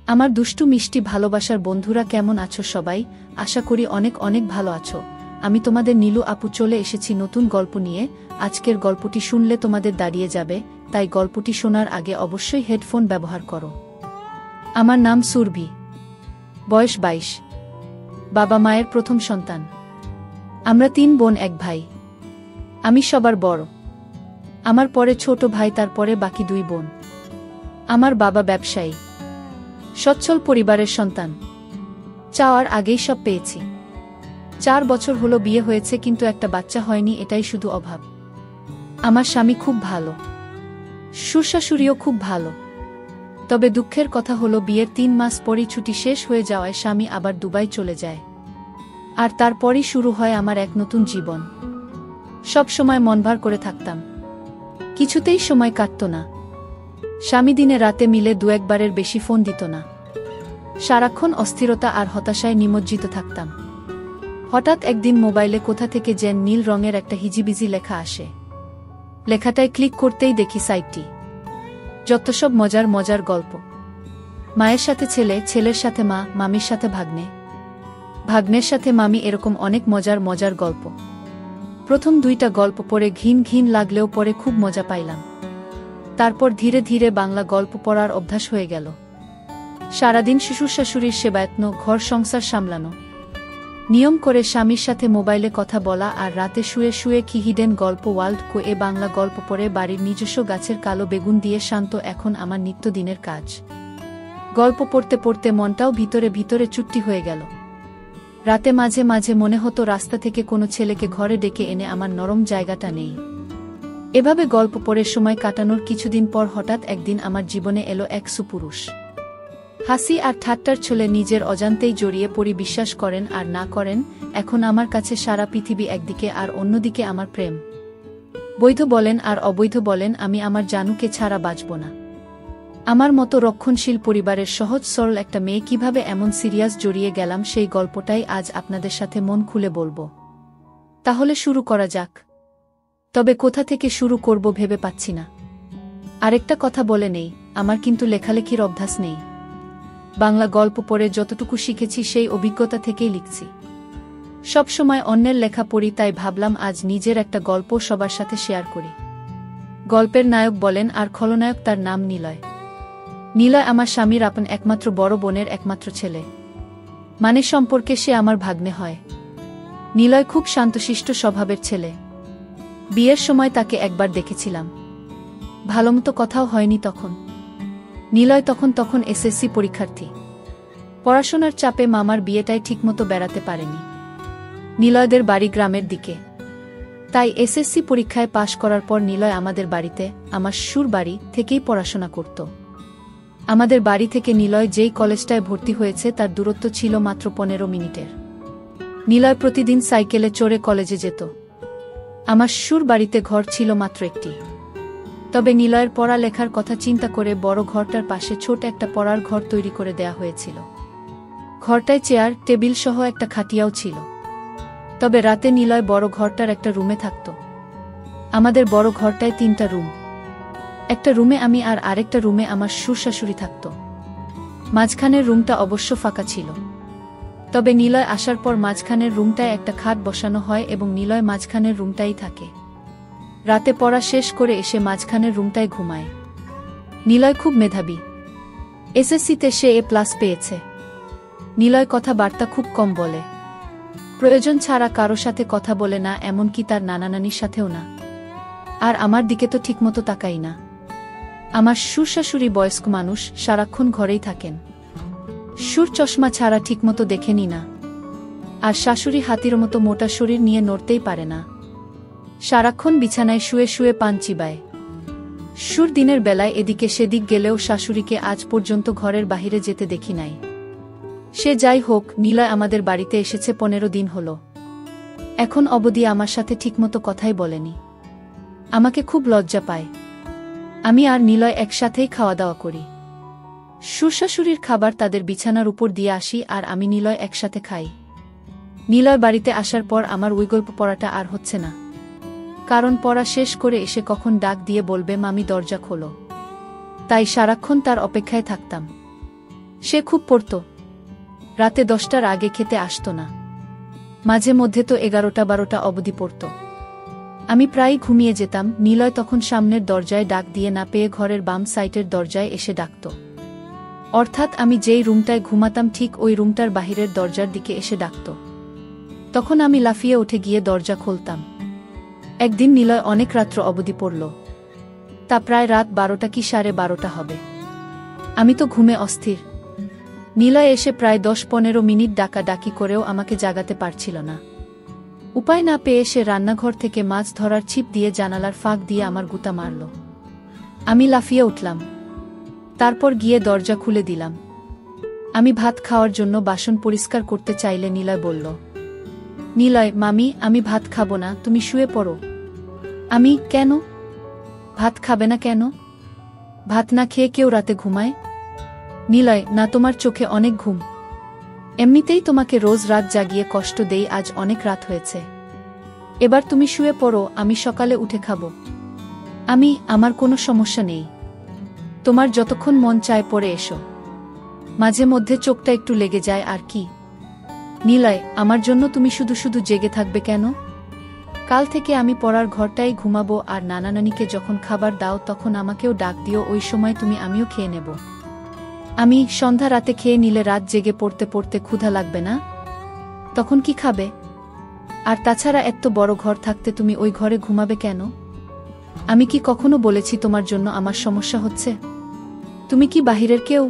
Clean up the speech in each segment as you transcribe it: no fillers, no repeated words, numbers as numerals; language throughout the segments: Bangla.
আমার দুষ্টু মিষ্টি ভালোবাসার বন্ধুরা কেমন আছো সবাই? আশা করি অনেক অনেক ভালো আছো। আমি তোমাদের নীলু আপু চলে এসেছি নতুন গল্প নিয়ে। আজকের গল্পটি শুনলে তোমাদের দাঁড়িয়ে যাবে, তাই গল্পটি শোনার আগে অবশ্যই হেডফোন ব্যবহার করো। আমার নাম সুরভি, বয়স 22, বাবা মায়ের প্রথম সন্তান। আমরা 3 বোন 1 ভাই। আমি সবার বড়, আমার পরে ছোট ভাই, তারপরে বাকি 2 বোন। আমার বাবা ব্যবসায়ী, সচ্ছল পরিবারের সন্তান। চাওয়ার আগেই সব পেয়েছি। 4 বছর হলো বিয়ে হয়েছে, কিন্তু একটা বাচ্চা হয়নি, এটাই শুধু অভাব। আমার স্বামী খুব ভালো, শ্বশুরশাশুড়িও খুব ভালো। তবে দুঃখের কথা হলো বিয়ের 3 মাস পরই ছুটি শেষ হয়ে যাওয়ায় স্বামী আবার দুবাই চলে যায়। আর তারপরই শুরু হয় আমার এক নতুন জীবন। সব সময় মন ভার করে থাকতাম, কিছুতেই সময় কাটত না। স্বামী দিনে রাতে মিলে 2-1 বারের বেশি ফোন দিত না। সারাক্ষণ অস্থিরতা আর হতাশায় নিমজ্জিত থাকতাম। হঠাৎ একদিন মোবাইলে কোথা থেকে যেন নীল রঙের একটা হিজিবিজি লেখা আসে। লেখাটায় ক্লিক করতেই দেখি সাইটটি যত সব মজার মজার গল্প। মায়ের সাথে ছেলে, ছেলের সাথে মা, মামির সাথে ভাগ্নে, ভাগ্নের সাথে মামি, এরকম অনেক মজার মজার গল্প। প্রথম 2টা গল্প পড়ে ঘিন ঘিন লাগলেও পরে খুব মজা পাইলাম। তারপর ধীরে ধীরে বাংলা গল্প পড়ার অভ্যাস হয়ে গেল। সারাদিন শ্বশুর-শাশুড়ির সেবায়ত্ন, ঘর সংসার সামলানো, নিয়ম করে স্বামীর সাথে মোবাইলে কথা বলা, আর রাতে শুয়ে শুয়ে কি হিডেন গল্প ওয়ার্ল্ড কো এ বাংলা গল্প পড়ে বাড়ির নিজস্ব গাছের কালো বেগুন দিয়ে শান্ত এখন আমার নিত্যদিনের কাজ। গল্প পড়তে পড়তে মনটাও ভিতরে ভিতরে চুট্টি হয়ে গেল। রাতে মাঝে মাঝে মনে হতো রাস্তা থেকে কোনো ছেলেকে ঘরে ডেকে এনে আমার নরম জায়গাটা নেই। এভাবে গল্প পড়ে সময় কাটানোর কিছুদিন পর হঠাৎ একদিন আমার জীবনে এলো এক সুপুরুষ। হাসি আর ঠাট্টার ছলে নিজের অজান্তেই জড়িয়ে পড়ি। বিশ্বাস করেন আর না করেন, এখন আমার কাছে সারা পৃথিবী একদিকে আর অন্যদিকে আমার প্রেম। বৈধ বলেন আর অবৈধ বলেন, আমি আমার জানুকে ছাড়া বাঁচব না। আমার মতো রক্ষণশীল পরিবারের সহজ সরল একটা মেয়ে কিভাবে এমন সিরিয়াস জড়িয়ে গেলাম, সেই গল্পটাই আজ আপনাদের সাথে মন খুলে বলবো। তাহলে শুরু করা যাক। তবে কোথা থেকে শুরু করব ভেবে পাচ্ছি না। আরেকটা কথা বলে নেই, আমার কিন্তু লেখালেখির অভ্যাস নেই। বাংলা গল্প পড়ে যতটুকু শিখেছি সেই অভিজ্ঞতা থেকেই লিখছি। সব সময় অন্যের লেখা পড়ি, তাই ভাবলাম আজ নিজের একটা গল্প সবার সাথে শেয়ার করি। গল্পের নায়ক বলেন আর খলনায়ক, তার নাম নিলয়। নিলয় আমার স্বামীর আপন একমাত্র বড় বোনের একমাত্র ছেলে, মানে সম্পর্কে সে আমার ভাগ্নে হয়। নিলয় খুব শান্তশিষ্ট স্বভাবের ছেলে। বিয়ের সময় তাকে একবার দেখেছিলাম, ভালোমতো কথাও হয়নি তখন। নিলয় তখন এসএসসি পরীক্ষার্থী। পড়াশোনার চাপে মামার বিয়েটাই ঠিকমতো বেড়াতে পারেনি। নিলয়দের বাড়ি গ্রামের দিকে, তাই এসএসসি পরীক্ষায় পাশ করার পর নিলয় আমাদের বাড়িতে, আমার শ্বশুর বাড়ি থেকেই পড়াশোনা করত। আমাদের বাড়ি থেকে নিলয় যেই কলেজটায় ভর্তি হয়েছে তার দূরত্ব ছিল মাত্র 15 মিনিটের। নিলয় প্রতিদিন সাইকেলে চড়ে কলেজে যেত। আমার শ্বশুর বাড়িতে ঘর ছিল মাত্র একটি। তবে নিলয়ের পড়ালেখার কথা চিন্তা করে বড় ঘরটার পাশে ছোট একটা পড়ার ঘর তৈরি করে দেয়া হয়েছিল। ঘরটায় চেয়ার টেবিল সহ একটা খাটিয়াও ছিল। তবে রাতে নিলয় বড় ঘরটার একটা রুমে থাকত। আমাদের বড় ঘরটায় 3টা রুম। একটা রুমে আমি আর আরেকটা রুমে আমার শ্বশুর-শাশুড়ি থাকত। মাঝখানের রুমটা অবশ্য ফাঁকা ছিল। তবে নিলয় আসার পর মাঝখানের রুমটায় একটা খাট বসানো হয় এবং নিলয় মাঝখানের রুমটাই থাকে। রাতে পড়া শেষ করে এসে মাঝখানের রুমটায় ঘুমায়। নিলয় খুব মেধাবী, এসএসসিতে সে A+ পেয়েছে। নিলয় কথাবার্তা খুব কম বলে, প্রয়োজন ছাড়া কারো সাথে কথা বলে না, এমনকি তার নানা নানির সাথেও না। আর আমার দিকে তো ঠিকমতো তাকাই না। আমার শ্বশুর-শাশুড়ি বয়স্ক মানুষ, সারাক্ষণ ঘরেই থাকেন। শ্বশুর চশমা ছাড়া ঠিকমতো দেখেনি না, আর শাশুড়ি হাতির মতো মোটা শরীর নিয়ে নড়তেই পারে না। সারাক্ষণ বিছানায় শুয়ে শুয়ে পান চিবায়। শ্বশুর দিনের বেলায় এদিকে সেদিক গেলেও শাশুড়িকে আজ পর্যন্ত ঘরের বাহিরে যেতে দেখি নাই। সে যাই হোক, নিলয় আমাদের বাড়িতে এসেছে 15 দিন হলো। এখন অবধি আমার সাথে ঠিকমতো কথাই বলেনি। আমাকে খুব লজ্জা পায়। আমি আর নিলয় একসাথেই খাওয়া দাওয়া করি। শ্বশুর-শাশুড়ির খাবার তাদের বিছানার উপর দিয়ে আসি আর আমি নিলয় একসাথে খাই। নিলয় বাড়িতে আসার পর আমার ওই গল্প পড়াটা আর হচ্ছে না, কারণ পড়া শেষ করে এসে কখন ডাক দিয়ে বলবে মামি দরজা খোলো। তাই সারাক্ষণ তার অপেক্ষায় থাকতাম। সে খুব পড়ত। রাতে 10টার আগে খেতে আসতো না। মাঝে মধ্যে তো 11টা-12টা অবধি পড়ত। আমি প্রায়ই ঘুমিয়ে যেতাম। নিলয় তখন সামনের দরজায় ডাক দিয়ে না পেয়ে ঘরের বাম সাইটের দরজায় এসে ডাকত। অর্থাৎ আমি যেই রুমটায় ঘুমাতাম ঠিক ওই রুমটার বাহিরের দরজার দিকে এসে ডাকত। তখন আমি লাফিয়ে উঠে গিয়ে দরজা খুলতাম। একদিন নিলয় অনেক রাত্র অবধি পড়ল। তা প্রায় রাত 12টা কি 12:30 হবে। আমি তো ঘুমে অস্থির। নিলয় এসে প্রায় 10-15 মিনিট ডাকাডাকি করেও আমাকে জাগাতে পারছিল না। উপায় না পেয়ে সে রান্নাঘর থেকে মাছ ধরার ছিপ দিয়ে জানালার ফাঁক দিয়ে আমার গুতা মারল। আমি লাফিয়ে উঠলাম। তারপর গিয়ে দরজা খুলে দিলাম। আমি ভাত খাওয়ার জন্য বাসন পরিষ্কার করতে চাইলে নিলয় বলল, নিলয় মামি, আমি ভাত খাবো না, তুমি শুয়ে পড়ো। আমি, কেন? ভাত খাবে না কেন? ভাত না খেয়ে কেউ রাতে ঘুমায়? নিলয়, না, তোমার চোখে অনেক ঘুম। এমনিতেই তোমাকে রোজ রাত জাগিয়ে কষ্ট দেই, আজ অনেক রাত হয়েছে। এবার তুমি শুয়ে পড়ো, আমি সকালে উঠে খাবো। আমার কোনো সমস্যা নেই। তোমার যতক্ষণ মন চায় পড়ে এসো। মাঝে মধ্যে চোখটা একটু লেগে যায় আর কি। নিলয়, আমার জন্য তুমি শুধু শুধু জেগে থাকবে কেন? কাল থেকে আমি পড়ার ঘরটাই ঘুমাবো, আর নানা নানিকে যখন খাবার দাও তখন আমাকেও ডাক দিও, ওই সময় আমিও খেয়ে নেব। আমি সন্ধ্যা রাতে খেয়ে নিলে রাত জেগে পড়তে পড়তে ক্ষুধা লাগবে না? তখন কি খাবে? আর তাছাড়া এত বড় ঘর থাকতে তুমি ওই ঘরে ঘুমাবে কেন? আমি কি কখনো বলেছি তোমার জন্য আমার সমস্যা হচ্ছে? তুমি কি বাহিরের কেউ?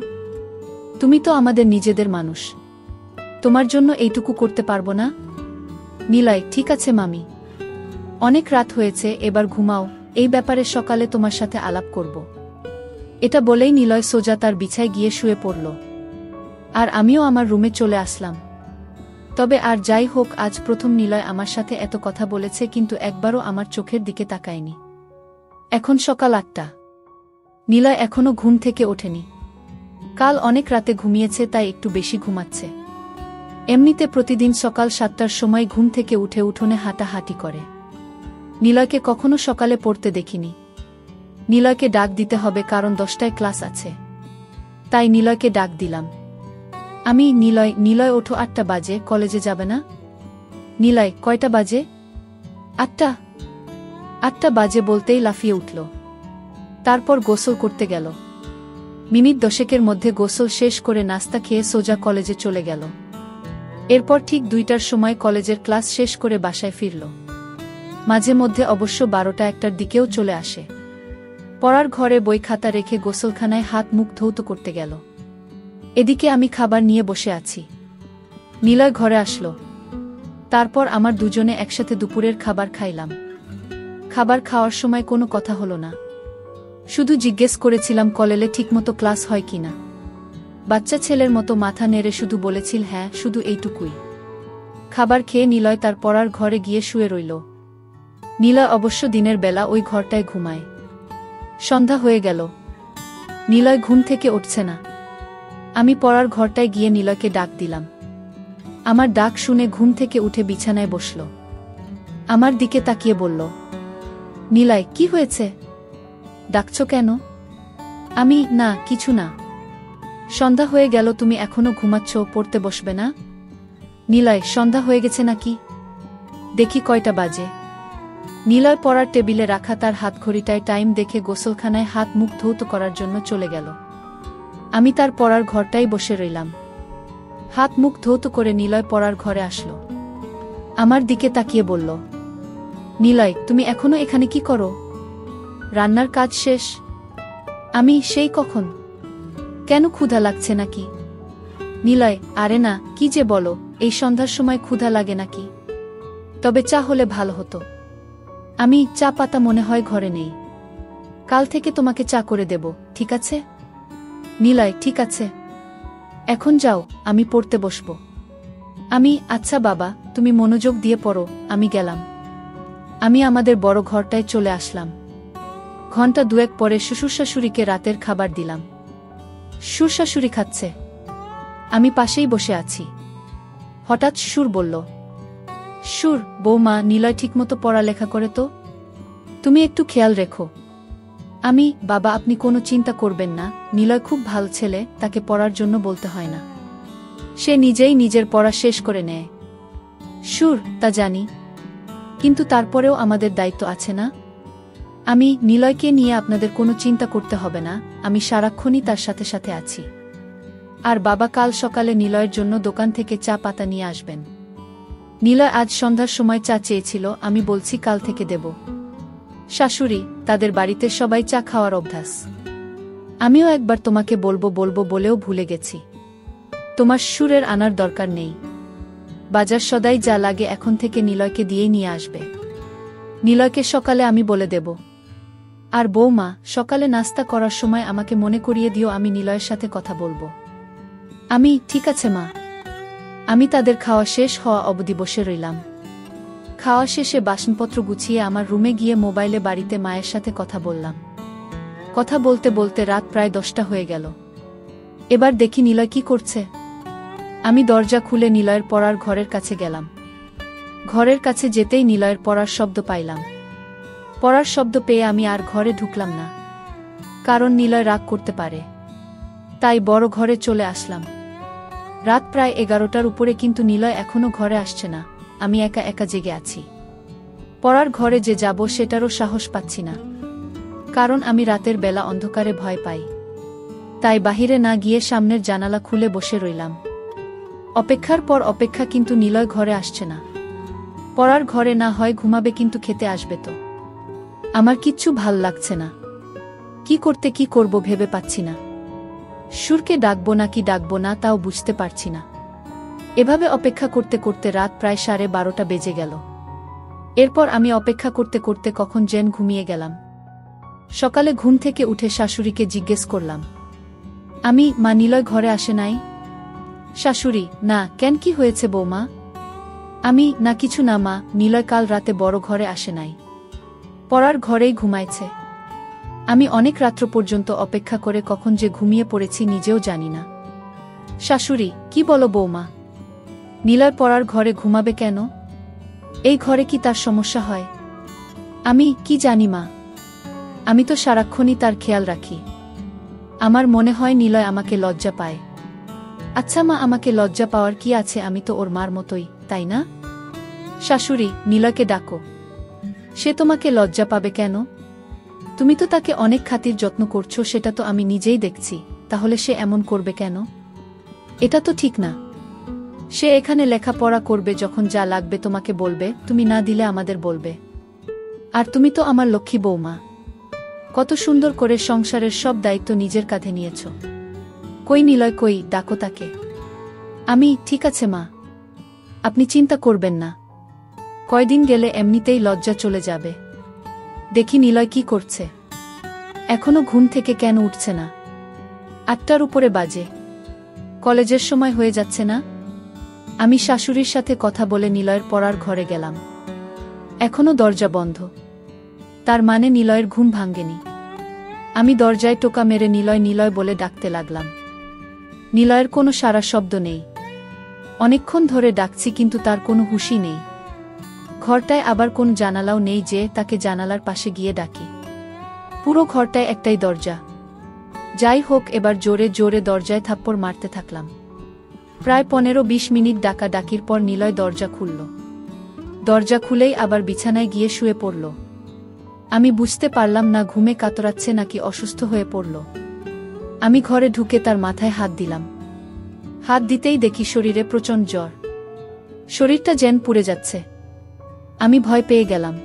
তুমি তো আমাদের নিজেদের মানুষ। তোমার জন্য এইটুকু করতে পারবো না? নিলয়, ঠিক আছে মামি, অনেক রাত হয়েছে, এবার ঘুমাও, এই ব্যাপারে সকালে তোমার সাথে আলাপ করব। এটা বলেই নিলয় সোজা তার বিছায় গিয়ে শুয়ে পড়ল। আর আমিও আমার রুমে চলে আসলাম। তবে আর যাই হোক, আজ প্রথম নিলয় আমার সাথে এত কথা বলেছে, কিন্তু একবারও আমার চোখের দিকে তাকায়নি। এখন সকাল 8টা। নিলয় এখনো ঘুম থেকে ওঠেনি। কাল অনেক রাতে ঘুমিয়েছে, তাই একটু বেশি ঘুমাচ্ছে। এমনিতে প্রতিদিন সকাল 7টার সময় ঘুম থেকে উঠে উঠোনে হাঁটাহাঁটি করে। নিলয়কে কখনো সকালে পড়তে দেখিনি। নিলয়কে ডাক দিতে হবে, কারণ 10টায় ক্লাস আছে। তাই নিলয়কে ডাক দিলাম। নিলয় ওঠো, 8টা বাজে, কলেজে যাবে না? নিলয়, কয়টা বাজে? 8টা। 8টা বাজে বলতেই লাফিয়ে উঠল। তারপর গোসল করতে গেল। মিনিট 10-এর মধ্যে গোসল শেষ করে নাস্তা খেয়ে সোজা কলেজে চলে গেল। এরপর ঠিক 2টার সময় কলেজের ক্লাস শেষ করে বাসায় ফিরল। মাঝে মধ্যে অবশ্য 12টা-1টার দিকেও চলে আসে। পড়ার ঘরে বই খাতা রেখে গোসলখানায় হাত মুখ ধৌত করতে গেল। এদিকে আমি খাবার নিয়ে বসে আছি। নিলয় ঘরে আসলো। তারপর আমার দুজনে একসাথে দুপুরের খাবার খাইলাম। খাবার খাওয়ার সময় কোনো কথা হলো না। শুধু জিজ্ঞেস করেছিলাম কলেজে ঠিকমতো ক্লাস হয় কিনা। বাচ্চা ছেলের মতো মাথা নেড়ে শুধু বলেছিল হ্যাঁ, শুধু এইটুকুই। খাবার খেয়ে নিলয় তার পড়ার ঘরে গিয়ে শুয়ে রইল। নিলয় অবশ্য দিনের বেলা ওই ঘরটায় ঘুমায়। সন্ধ্যা হয়ে গেল। নিলয় ঘুম থেকে উঠছে না। আমি পড়ার ঘরটায় গিয়ে নিলয়কে ডাক দিলাম। আমার ডাক শুনে ঘুম থেকে উঠে বিছানায় বসল। আমার দিকে তাকিয়ে বলল, নিলয়, কি হয়েছে? ডাকছো কেন? না, কিছু না। সন্ধ্যা হয়ে গেল, তুমি এখনো ঘুমাচ্ছ, পড়তে বসবে না? নিলয়, সন্ধ্যা হয়ে গেছে নাকি? দেখি কয়টা বাজে। নিলয় পড়ার টেবিলে রাখা তার হাতঘড়িটায় টাইম দেখে গোসলখানায় হাত মুখ ধৌত করার জন্য চলে গেল। আমি তার পড়ার ঘরটাই বসে রইলাম। হাত মুখ ধৌত করে নিলয় পড়ার ঘরে আসলো। আমার দিকে তাকিয়ে বলল, নিলয়, তুমি এখনো এখানে কি করো? রান্নার কাজ শেষ? সেই কখন। কেন, ক্ষুধা লাগছে নাকি? নিলয়, আরে না, কি যে বলো, এই সন্ধ্যার সময় ক্ষুধা লাগে নাকি? তবে চা হলে ভালো হতো। চা পাতা মনে হয় ঘরে নেই। কাল থেকে তোমাকে চা করে দেব, ঠিক আছে? নিলয়, ঠিক আছে। এখন যাও, আমি পড়তে বসবো। আচ্ছা বাবা, তুমি মনোযোগ দিয়ে পড়ো, আমি গেলাম। আমি আমাদের বড় ঘরটায় চলে আসলাম। ঘণ্টা 2 পরে শ্বশুর-শাশুড়িকে রাতের খাবার দিলাম। শ্বশুর-শাশুড়ি খাচ্ছে। আমি পাশেই বসে আছি। হঠাৎ শ্বশুর বলল, বৌমা, নিলয় ঠিকমতো পড়ালেখা করে তো? তুমি একটু খেয়াল রেখো। বাবা আপনি কোনো চিন্তা করবেন না, নিলয় খুব ভালো ছেলে, তাকে পড়ার জন্য বলতে হয় না। সে নিজেই নিজের পড়া শেষ করে নেয়। সুর, তা জানি, কিন্তু তারপরেও আমাদের দায়িত্ব আছে না? নিলয়কে নিয়ে আপনাদের কোনো চিন্তা করতে হবে না, আমি সারাক্ষণই তার সাথে সাথে আছি। আর বাবা কাল সকালে নিলয়ের জন্য দোকান থেকে চা পাতা নিয়ে আসবেন। নিলয় আজ সন্ধ্যার সময় চা চেয়েছিল, আমি বলছি কাল থেকে দেব। শাশুড়ি, তাদের বাড়িতে সবাই চা খাওয়ার অভ্যাস। আমিও একবার তোমাকে বলবো বলবো বলেও ভুলে গেছি। তোমার সুরের আনার দরকার নেই। বাজার সদাই যা লাগে এখন থেকে নিলয়কে দিয়েই নিয়ে আসবে। নিলয়কে সকালে আমি বলে দেব। আর বৌমা, সকালে নাস্তা করার সময় আমাকে মনে করিয়ে দিও, আমি নিলয়ের সাথে কথা বলবো। ঠিক আছে মা। আমি তাদের খাওয়া শেষ হওয়া অবধি বসে রইলাম। খাওয়া শেষে বাসনপত্র গুছিয়ে আমার রুমে গিয়ে মোবাইলে বাড়িতে মায়ের সাথে কথা বললাম। কথা বলতে বলতে রাত প্রায় 10টা হয়ে গেল। এবার দেখি নিলয় কি করছে। আমি দরজা খুলে নিলয়ের পড়ার ঘরের কাছে গেলাম। ঘরের কাছে যেতেই নিলয়ের পড়ার শব্দ পাইলাম। পড়ার শব্দ পেয়ে আমি আর ঘরে ঢুকলাম না, কারণ নিলয় রাগ করতে পারে। তাই বড় ঘরে চলে আসলাম। রাত প্রায় 11টার উপরে, কিন্তু নিলয় এখনো ঘরে আসছে না। আমি একা একা জেগে আছি। পড়ার ঘরে যে যাব সেটারও সাহস পাচ্ছি না, কারণ আমি রাতের বেলা অন্ধকারে ভয় পাই। তাই বাহিরে না গিয়ে সামনের জানালা খুলে বসে রইলাম। অপেক্ষার পর অপেক্ষা, কিন্তু নিলয় ঘরে আসছে না। পড়ার ঘরে না হয় ঘুমাবে, কিন্তু খেতে আসবে তো? আমার কিচ্ছু ভাল লাগছে না। কি করব ভেবে পাচ্ছি না। সুরকে ডাকবো নাকি ডাকবো না তাও বুঝতে পারছি না। এভাবে অপেক্ষা করতে করতে রাত প্রায় 12:30 বেজে গেল। এরপর আমি অপেক্ষা করতে করতে কখন যেন ঘুমিয়ে গেলাম। সকালে ঘুম থেকে উঠে শাশুড়িকে জিজ্ঞেস করলাম, মা নিলয় ঘরে আসে নাই? শাশুড়ি, না কেন, কি হয়েছে বৌমা? না কিছু না মা, নিলয় কাল রাতে বড় ঘরে আসে নাই, পড়ার ঘরেই ঘুমাইছে। আমি অনেক রাত্র পর্যন্ত অপেক্ষা করে কখন যে ঘুমিয়ে পড়েছি নিজেও জানি না। শাশুড়ি, কি বলো বৌমা? নিলয় পড়ার ঘরে ঘুমাবে কেন? এই ঘরে কি তার সমস্যা হয়? কি জানি মা, আমি তো সারাক্ষণই তার খেয়াল রাখি। আমার মনে হয় নিলয় আমাকে লজ্জা পায়। আচ্ছা মা, আমাকে লজ্জা পাওয়ার কি আছে? আমি তো ওর মার মতোই, তাই না? শাশুড়ি, নিলয়কে ডাকো। সে তোমাকে লজ্জা পাবে কেন? তুমি তো তাকে অনেক খাতির যত্ন করছো, সেটা তো আমি নিজেই দেখছি। তাহলে সে এমন করবে কেন? এটা তো ঠিক না। সে এখানে লেখাপড়া করবে, যখন যা লাগবে তোমাকে বলবে, তুমি না দিলে আমাদের বলবে। আর তুমি তো আমার লক্ষ্মী বৌমা, কত সুন্দর করে সংসারের সব দায়িত্ব নিজের কাঁধে নিয়েছ। কই নিলয়, কই, ডাকো তাকে। ঠিক আছে মা, আপনি চিন্তা করবেন না, কয়দিন গেলে এমনিতেই লজ্জা চলে যাবে। দেখি নিলয় কি করছে। এখনো ঘুম থেকে কেন উঠছে না? 8টার উপরে বাজে, কলেজের সময় হয়ে যাচ্ছে না? আমি শাশুড়ির সাথে কথা বলে নিলয়ের পড়ার ঘরে গেলাম। এখনো দরজা বন্ধ, তার মানে নিলয়ের ঘুম ভাঙ্গেনি। আমি দরজায় টোকা মেরে নিলয় নিলয় বলে ডাকতে লাগলাম। নিলয়ের কোনো সাড়া শব্দ নেই। অনেকক্ষণ ধরে ডাকছি, কিন্তু তার কোনো হুঁশই নেই। ঘরটায় আবার কোন জানালাও নেই যে তাকে জানালার পাশে গিয়ে ডাকি। পুরো ঘরটায় একটাই দরজা। যাই হোক, এবার জোরে জোরে দরজায় থাপ্পড় মারতে থাকলাম। প্রায় 15-20 মিনিট ডাকাডাকির পর নিলয় দরজা খুলল। দরজা খুলেই আবার বিছানায় গিয়ে শুয়ে পড়ল। আমি বুঝতে পারলাম না ঘুমে কাতরাচ্ছে নাকি অসুস্থ হয়ে পড়ল। আমি ঘরে ঢুকে তার মাথায় হাত দিলাম। হাত দিতেই দেখি শরীরে প্রচণ্ড জ্বর, শরীরটা যেন পুড়ে যাচ্ছে। আমি ভয় পেয়ে গেলাম।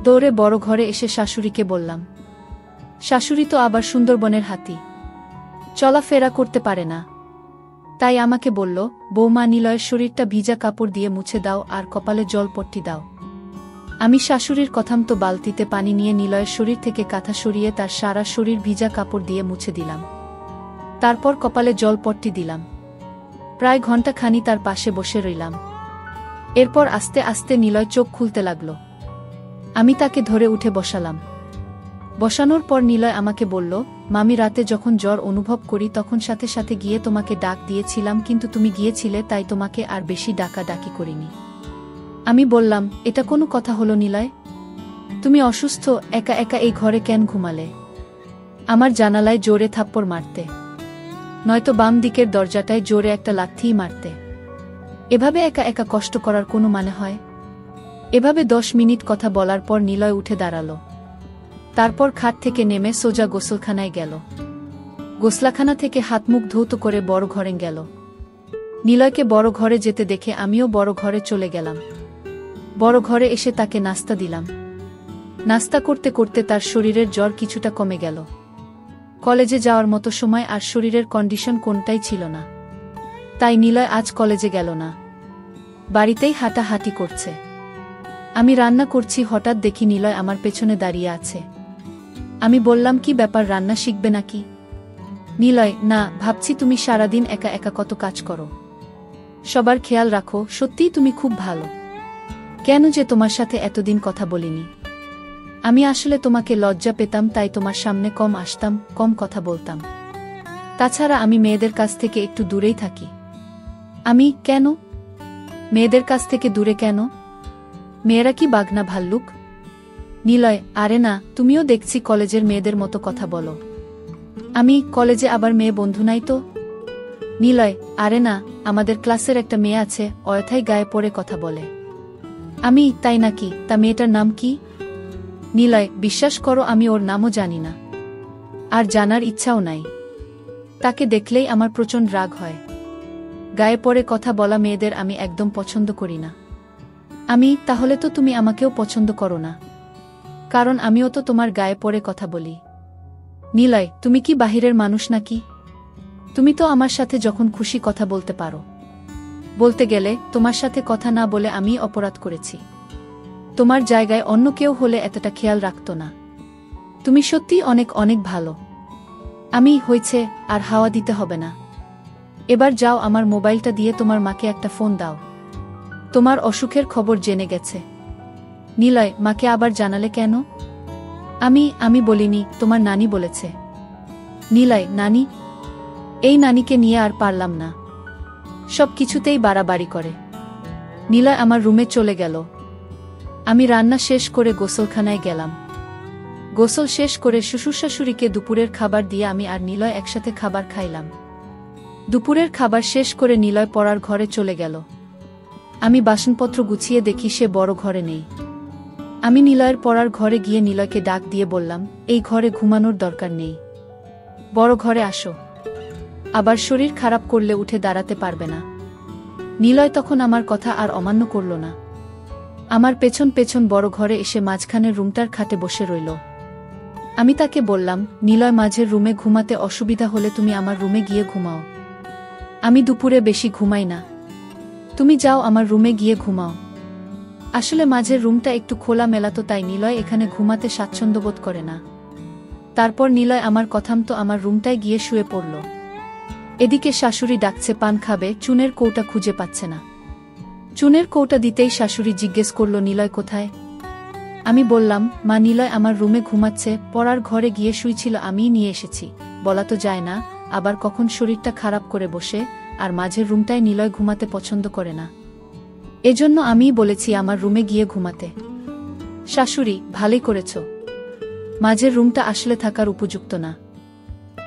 দৌড়ে বড় ঘরে এসে শাশুড়িকে বললাম। শাশুড়ি তো আবার সুন্দরবনের হাতি, চলাফেরা করতে পারে না। তাই আমাকে বলল, বৌমা, নিলয়ের শরীরটা ভিজা কাপড় দিয়ে মুছে দাও আর কপালে জলপট্টি দাও। আমি শাশুড়ির কথামতো বালতিতে পানি নিয়ে নিলয়ের শরীর থেকে কাঁথা সরিয়ে তার সারা শরীর ভিজা কাপড় দিয়ে মুছে দিলাম। তারপর কপালে জলপট্টি দিলাম। প্রায় ঘণ্টাখানি তার পাশে বসে রইলাম। এরপর আস্তে আস্তে নিলয় চোখ খুলতে লাগল। আমি তাকে ধরে উঠে বসালাম। বসানোর পর নিলয় আমাকে বলল, মামি, রাতে যখন জ্বর অনুভব করি তখন সাথে সাথে গিয়ে তোমাকে ডাক দিয়েছিলাম, কিন্তু তুমি গিয়েছিলে, তাই তোমাকে আর বেশি ডাকাডাকি করিনি। আমি বললাম, এটা কোনো কথা হলো নিলয়? তুমি অসুস্থ, একা একা এই ঘরে কেন ঘুমালে? আমার জানালায় জোরে থাপ্পড় মারতে, নয়তো বাম দিকের দরজাটায় জোরে একটা লাথিই মারতে। এভাবে একা একা কষ্ট করার কোনো মানে হয়? এভাবে 10 মিনিট কথা বলার পর নিলয় উঠে দাঁড়াল। তারপর খাট থেকে নেমে সোজা গোসলখানায় গেল। গোসলাখানা থেকে হাত মুখ ধৌত করে বড় ঘরে গেল। নিলয়কে বড় ঘরে যেতে দেখে আমিও বড় ঘরে চলে গেলাম। বড় ঘরে এসে তাকে নাস্তা দিলাম। নাস্তা করতে করতে তার শরীরের জ্বর কিছুটা কমে গেল। কলেজে যাওয়ার মতো সময় আর শরীরের কন্ডিশন কোনটাই ছিল না। তাই নিলয় আজ কলেজে গেল না, বাড়িতেই হাঁটাহাঁটি করছে। আমি রান্না করছি, হঠাৎ দেখি নিলয় আমার পেছনে দাঁড়িয়ে আছে। আমি বললাম, কি ব্যাপার, রান্না শিখবে নাকি? নিলয়, না, ভাবছি তুমি সারাদিন একা একা কত কাজ করো, সবার খেয়াল রাখো, সত্যিই তুমি খুব ভালো। কেন যে তোমার সাথে এতদিন কথা বলিনি? আমি আসলে তোমাকে লজ্জা পেতাম, তাই তোমার সামনে কম আসতাম, কম কথা বলতাম। তাছাড়া আমি মেয়েদের কাছ থেকে একটু দূরেই থাকি। আমি? কেন মেয়েদের কাছ থেকে দূরে কেন? মেয়েরা কি বাঘ না ভাল্লুক? নিলয়, আরে না, তুমিও দেখছি কলেজের মেয়েদের মতো কথা বলো। আমি কলেজে আবার মেয়ে বন্ধু নাই তো? নিলয়, আরে না, আমাদের ক্লাসের একটা মেয়ে আছে, অযথাই গায়ে পড়ে কথা বলে। আমি? তাই নাকি? তা মেয়েটার নাম কি? নিলয়, বিশ্বাস করো আমি ওর নামও জানি না, আর জানার ইচ্ছাও নাই। তাকে দেখলেই আমার প্রচণ্ড রাগ হয়। গায়ে পড়ে কথা বলা মেয়েদের আমি একদম পছন্দ করি না। আমি? তাহলে তো তুমি আমাকেও পছন্দ করো না, কারণ আমিও তো তোমার গায়ে পড়ে কথা বলি। নিলয়, তুমি কি বাহিরের মানুষ নাকি? তুমি তো আমার সাথে যখন খুশি কথা বলতে পারো। বলতে গেলে তোমার সাথে কথা না বলে আমি অপরাধ করেছি। তোমার জায়গায় অন্য কেউ হলে এতটা খেয়াল রাখত না। তুমি সত্যিই অনেক অনেক ভালো। আমি? হয়েছে, আর হাওয়া দিতে হবে না। এবার যাও, আমার মোবাইলটা দিয়ে তোমার মাকে একটা ফোন দাও। তোমার অসুখের খবর জেনে গেছে। নিলয়, মাকে আবার জানালে কেন? আমি বলিনি, তোমার নানি বলেছে। নিলয়, নানি? এই নানিকে নিয়ে আর পারলাম না, সব কিছুতেই বাড়াবাড়ি করে। নিলয় আমার রুমে চলে গেল। আমি রান্না শেষ করে গোসলখানায় গেলাম। গোসল শেষ করে শ্বশুরশাশুড়িকে দুপুরের খাবার দিয়ে আমি আর নিলয় একসাথে খাবার খাইলাম। দুপুরের খাবার শেষ করে নিলয় পড়ার ঘরে চলে গেল। আমি বাসনপত্র গুছিয়ে দেখি সে বড় ঘরে নেই। আমি নিলয়ের পড়ার ঘরে গিয়ে নিলয়কে ডাক দিয়ে বললাম, এই ঘরে ঘুমানোর দরকার নেই, বড় ঘরে আসো। আবার শরীর খারাপ করলে উঠে দাঁড়াতে পারবে না। নিলয় তখন আমার কথা আর অমান্য করল না। আমার পেছন পেছন বড় ঘরে এসে মাঝখানের রুমটার খাটে বসে রইল। আমি তাকে বললাম, নিলয়, মাঝের রুমে ঘুমাতে অসুবিধা হলে তুমি আমার রুমে গিয়ে ঘুমাও। আমি দুপুরে বেশি ঘুমাই না, তুমি যাও আমার রুমে গিয়ে ঘুমাও। আসলে মাঝের রুমটা একটু খোলা মেলাতো, তাই নিলয় এখানে ঘুমাতে স্বাচ্ছন্দ্য বোধ করে না। তারপর নিলয় আমার কথামতো আমার রুমটায় গিয়ে শুয়ে পড়ল। এদিকে শাশুড়ি ডাকছে পান খাবে, চুনের কৌটা খুঁজে পাচ্ছে না। চুনের কৌটা দিতেই শাশুড়ি জিজ্ঞেস করল, নিলয় কোথায়? আমি বললাম, মা, নিলয় আমার রুমে ঘুমাচ্ছে, পড়ার ঘরে গিয়ে শুইছিল, আমিই নিয়ে এসেছি। বলা তো যায় না, আবার কখন শরীরটা খারাপ করে বসে, আর মাঝের রুমটায় নিলয় ঘুমাতে পছন্দ করে না, এজন্য আমিই বলেছি আমার রুমে গিয়ে ঘুমাতে। শাশুড়ি, ভালোই করেছ, মাঝের রুমটা আসলে থাকার উপযুক্ত না।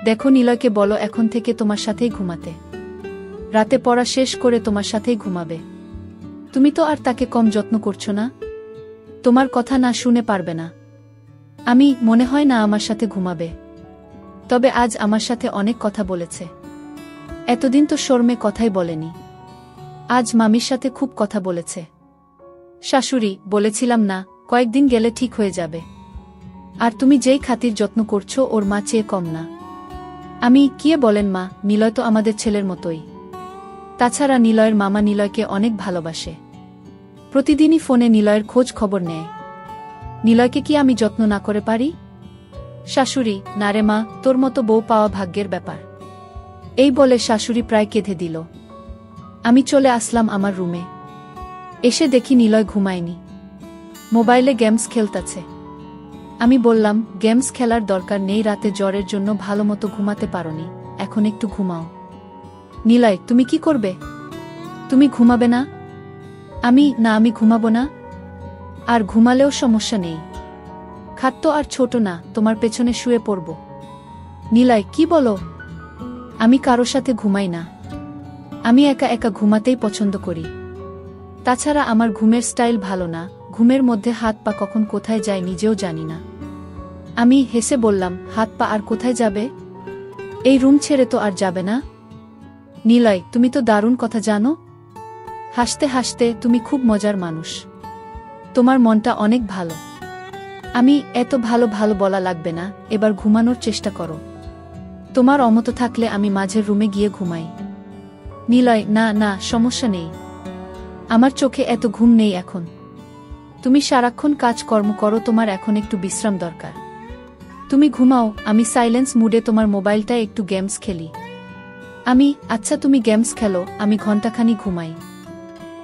দেখো, নিলয়কে বলো এখন থেকে তোমার সাথেই ঘুমাতে, রাতে পড়া শেষ করে তোমার সাথেই ঘুমাবে। তুমি তো আর তাকে কম যত্ন করছো না, তোমার কথা না শুনে পারবে না। আমি? মনে হয় না আমার সাথে ঘুমাবে, তবে আজ আমার সাথে অনেক কথা বলেছে। এতদিন তো শর্মে কথাই বলেনি, আজ মামির সাথে খুব কথা বলেছে। শাশুড়ি, বলেছিলাম না, কয়েকদিন গেলে ঠিক হয়ে যাবে। আর তুমি যেই খাতির যত্ন করছো ওর মা চেয়ে কম না। আমি? কি বলেন মা, নিলয় তো আমাদের ছেলের মতোই। তাছাড়া নিলয়ের মামা নিলয়কে অনেক ভালোবাসে, প্রতিদিনই ফোনে নিলয়ের খোঁজ খবর নেয়। নিলয়কে কি আমি যত্ন না করে পারি? শাশুড়ি, না রে মা, তোর মতো বউ পাওয়া ভাগ্যের ব্যাপার। এই বলে শাশুড়ি প্রায় কেঁদে দিল। আমি চলে আসলাম আমার রুমে। এসে দেখি নিলয় ঘুমায়নি, মোবাইলে গেমস খেলতাছে। আমি বললাম, গেমস খেলার দরকার নেই, রাতে জ্বরের জন্য ভালোমতো ঘুমাতে পারোনি, এখন একটু ঘুমাও। নিলয়, তুমি কি করবে? তুমি ঘুমাবে না? আমি? না, আমি ঘুমাবো না। আর ঘুমালেও সমস্যা নেই, খাট তো আর ছোট না, তোমার পেছনে শুয়ে পড়ব। নিলয়, কি বলো? আমি কারো সাথে ঘুমাই না। আমি একা একা ঘুমাতেই পছন্দ করি। তাছাড়া আমার ঘুমের স্টাইল ভালো না, ঘুমের মধ্যে হাত পা কখন কোথায় যায় নিজেও জানি না। আমি হেসে বললাম, হাত পা আর কোথায় যাবে? এই রুম ছেড়ে তো আর যাবে না। নিলয়, তুমি তো দারুণ কথা জানো। হাসতে হাসতে, তুমি খুব মজার মানুষ। তোমার মনটা অনেক ভালো। আমি এত ভালো ভালো বলা লাগবে না, এবার ঘুমানোর চেষ্টা করো। তোমার অমত থাকলে আমি মাঝের রুমে গিয়ে ঘুমাই। নিলয়, না না, সমস্যা নেই। আমার চোখে এত ঘুম নেই এখন। তুমি সারাক্ষণ কাজকর্ম করো, তোমার এখন একটু বিশ্রাম দরকার। তুমি ঘুমাও, আমি সাইলেন্স মুডে তোমার মোবাইলটায় একটু গেমস খেলি। আচ্ছা, তুমি গেমস খেলো, আমি ঘণ্টাখানি ঘুমাই।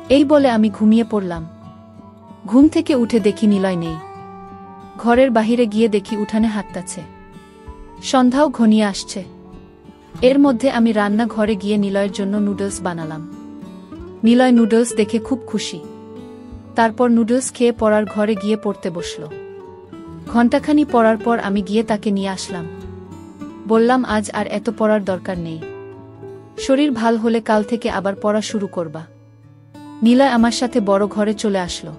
এই বলে আমি ঘুমিয়ে পড়লাম। ঘুম থেকে উঠে দেখি নিলয় নেই। ঘরের বাহিরে গিয়ে দেখি উঠানে হাঁটতাছে। সন্ধ্যাও ঘনিয়ে আসছে। এর মধ্যে আমি রান্না ঘরে গিয়ে নিলয়ের জন্য নুডলস বানালাম। নিলয় নুডলস দেখে খুব খুশি। তারপর নুডলস খেয়ে পড়ার ঘরে গিয়ে পড়তে বসল। ঘণ্টাখানি পড়ার পর আমি গিয়ে তাকে নিয়ে আসলাম। বললাম, আজ আর এত পড়ার দরকার নেই। শরীর ভাল হলে কাল থেকে আবার পড়া শুরু করবা। নিলয় আমার সাথে বড় ঘরে চলে আসলো।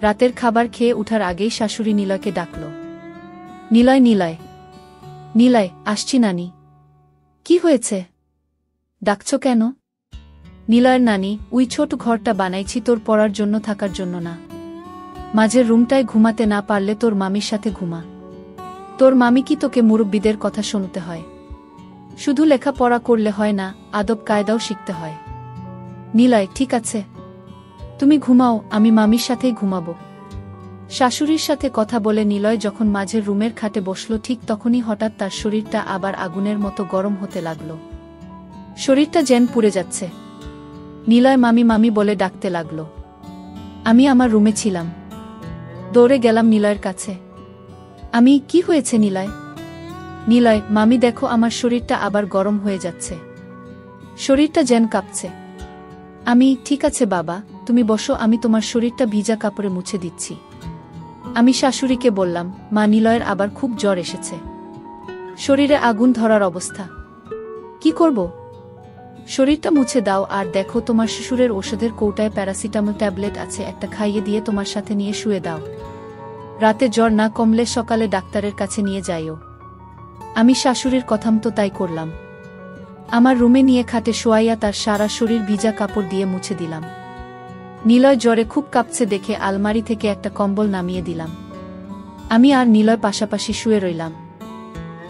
রাতের খাবার খেয়ে উঠার আগেই শাশুড়ি নিলয়কে ডাকল। নিলয়, নিলয়, নিলয়, আসছি নানি। কি হয়েছে? ডাকছ কেন? নিলয়ের নানি, ওই ছোট ঘরটা বানাইছি তোর পড়ার জন্য, থাকার জন্য না। মাঝের রুমটায় ঘুমাতে না পারলে তোর মামির সাথে ঘুমা। তোর মামি কি তোকে মুরব্বিদের কথা শুনতে হয়? শুধু লেখাপড়া করলে হয় না, আদব কায়দাও শিখতে হয়। নিলয়, ঠিক আছে, তুমি ঘুমাও, আমি মামির সাথেই ঘুমাবো। শাশুড়ির সাথে কথা বলে নিলয় যখন মাঝের রুমের খাটে বসল, ঠিক তখনই হঠাৎ তার শরীরটা আবার আগুনের মতো গরম হতে লাগল। শরীরটা যেন পুড়ে যাচ্ছে। নিলয় মামি মামি বলে ডাকতে লাগল। আমি আমার রুমে ছিলাম। দৌড়ে গেলাম নিলয়ের কাছে। কি হয়েছে নিলয়? নিলয়, মামি দেখো, আমার শরীরটা আবার গরম হয়ে যাচ্ছে। শরীরটা যেন কাঁপছে। ঠিক আছে বাবা, তুমি বসো, আমি তোমার শরীরটা ভিজা কাপড়ে মুছে দিচ্ছি। আমি শাশুড়িকে বললাম, মা, নিলয়ের আবার খুব জ্বর এসেছে। শরীরে আগুন ধরার অবস্থা। কি করব? শরীরটা মুছে দাও, আর দেখো তোমার শ্বশুরের ওষুধের কৌটায় প্যারাসিটামল ট্যাবলেট আছে, একটা খাইয়ে দিয়ে তোমার সাথে নিয়ে শুয়ে দাও। রাতে জ্বর না কমলে সকালে ডাক্তারের কাছে নিয়ে যাইও। আমি শাশুড়ির কথামতো তাই করলাম। আমার রুমে নিয়ে খাটে শোয়াইয়া তার সারা শরীর ভিজা কাপড় দিয়ে মুছে দিলাম। নিলয় জ্বরে খুব কাঁপছে দেখে আলমারি থেকে একটা কম্বল নামিয়ে দিলাম। আমি আর নিলয় পাশাপাশি শুয়ে রইলাম।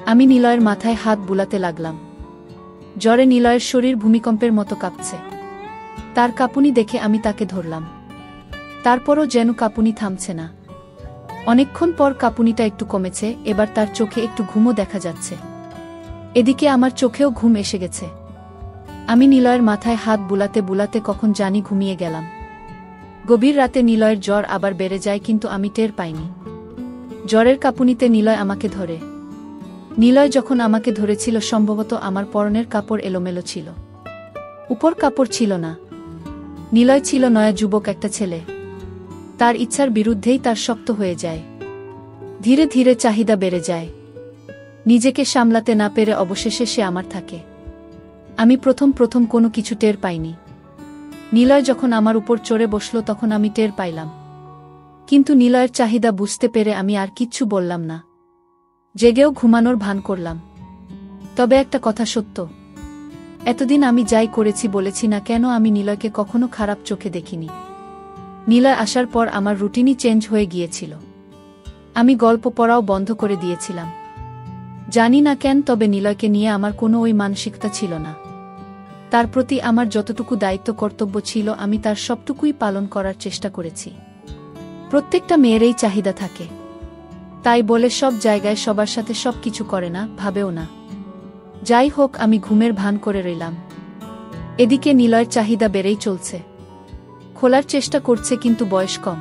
আমি নিলয়ের মাথায় হাত বুলাতে লাগলাম। জ্বরে নিলয়ের শরীর ভূমিকম্পের মতো কাঁপছে। তার কাঁপুনি দেখে আমি তাকে ধরলাম। তারপরও যেন কাঁপুনি থামছে না। অনেকক্ষণ পর কাঁপুনিটা একটু কমেছে, এবার তার চোখে একটু ঘুমও দেখা যাচ্ছে। এদিকে আমার চোখেও ঘুম এসে গেছে। আমি নিলয়ের মাথায় হাত বুলাতে বুলাতে কখন জানি ঘুমিয়ে গেলাম। গভীর রাতে নিলয়ের জ্বর আবার বেড়ে যায়, কিন্তু আমি টের পাইনি। জ্বরের কাঁপুনিতে নিলয় আমাকে ধরে। নিলয় যখন আমাকে ধরেছিল, সম্ভবত আমার পরনের কাপড় এলোমেলো ছিল, উপর কাপড় ছিল না। নিলয় ছিল নয়া যুবক একটা ছেলে। তার ইচ্ছার বিরুদ্ধেই তার শক্ত হয়ে যায়। ধীরে ধীরে চাহিদা বেড়ে যায়। নিজেকে সামলাতে না পেরে অবশেষে সে আমার থাকে। আমি প্রথম প্রথম কোনো কিছু টের পাইনি। নিলয় যখন আমার উপর চড়ে বসল, তখন আমি টের পাইলাম। কিন্তু নিলয়ের চাহিদা বুঝতে পেরে আমি আর কিচ্ছু বললাম না। জেগেও ঘুমানোর ভান করলাম। তবে একটা কথা সত্য, এতদিন আমি যাই করেছি বলেছি না কেন, আমি নিলয়কে কখনো খারাপ চোখে দেখিনি। নিলয় আসার পর আমার রুটিনই চেঞ্জ হয়ে গিয়েছিল। আমি গল্প পড়াও বন্ধ করে দিয়েছিলাম। জানি না কেন, তবে নিলয়কে নিয়ে আমার কোনো ওই মানসিকতা ছিল না। তার প্রতি আমার যতটুকু দায়িত্ব কর্তব্য ছিল, আমি তার সবটুকুই পালন করার চেষ্টা করেছি। প্রত্যেকটা মেয়েরই চাহিদা থাকে, তাই বলে সব জায়গায় সবার সাথে সব কিছু করে না, ভাবেও না। যাই হোক, আমি ঘুমের ভান করে রইলাম। এদিকে নিলয়ের চাহিদা বেড়েই চলছে। খোলার চেষ্টা করছে, কিন্তু বয়স কম।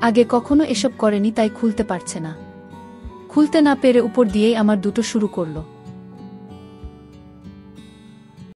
আগে কখনো এসব করেনি, তাই খুলতে পারছে না। খুলতে না পেরে উপর দিয়েই আমার দুটো শুরু করলো।